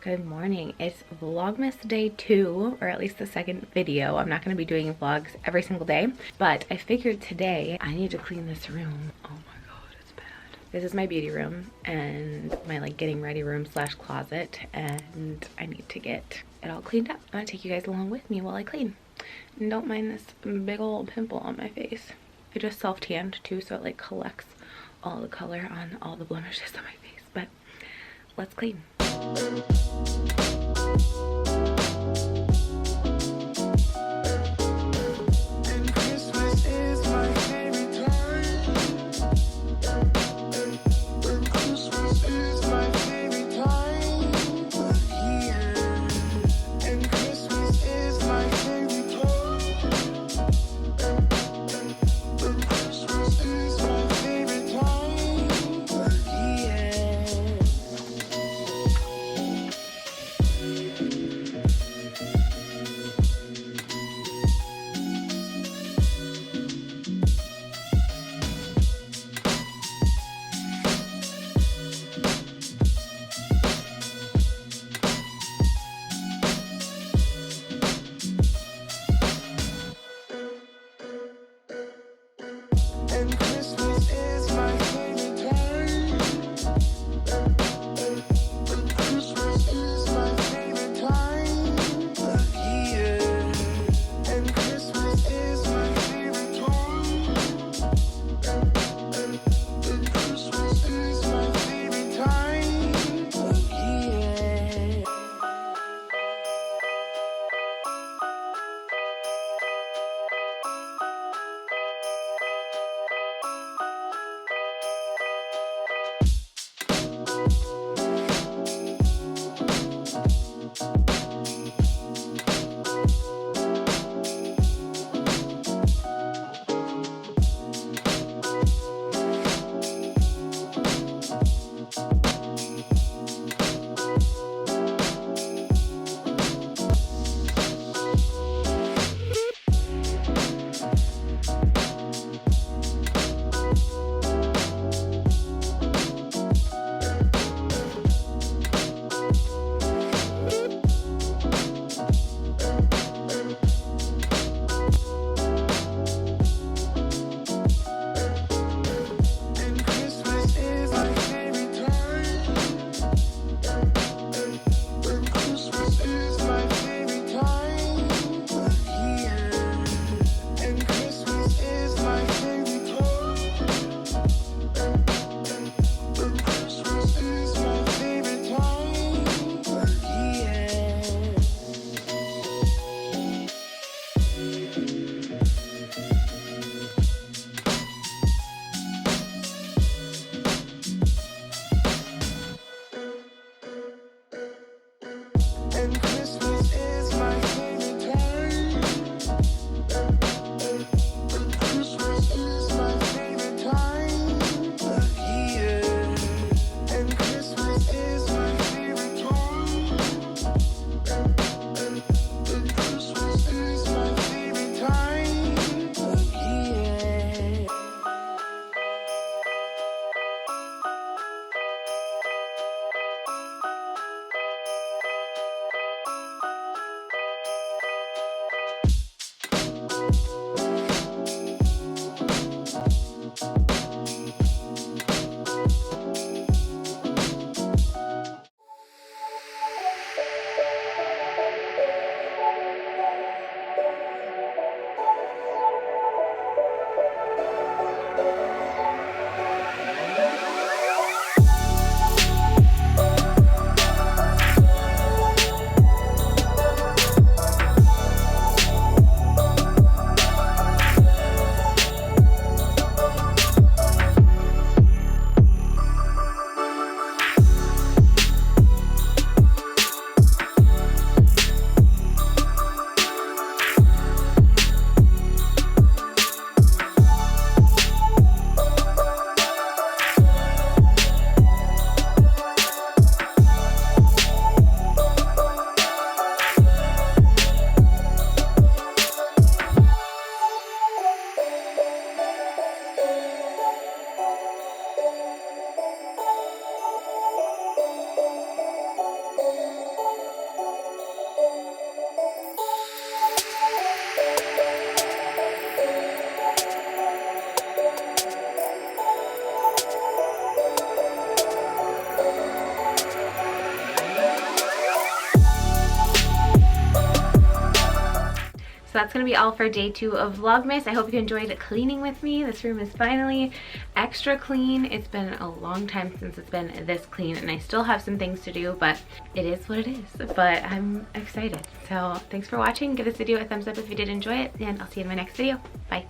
Good morning. It's Vlogmas day 2, or at least the second video. I'm not going to be doing vlogs every single day, but I figured today I need to clean this room. Oh my god, it's bad. This is my beauty room and my like getting ready room slash closet, and I need to get it all cleaned up. I'm gonna take you guys along with me while I clean. And don't mind this big old pimple on my face. I just self-tanned too, so it like collects all the color on all the blemishes on my face. But let's clean. So that's gonna be all for day 2 of Vlogmas. I hope you enjoyed cleaning with me. This room is finally extra clean. It's been a long time since it's been this clean, and I still have some things to do, but it is what it is. But I'm excited. So thanks for watching. Give this video a thumbs up if you did enjoy it, and I'll see you in my next video. Bye.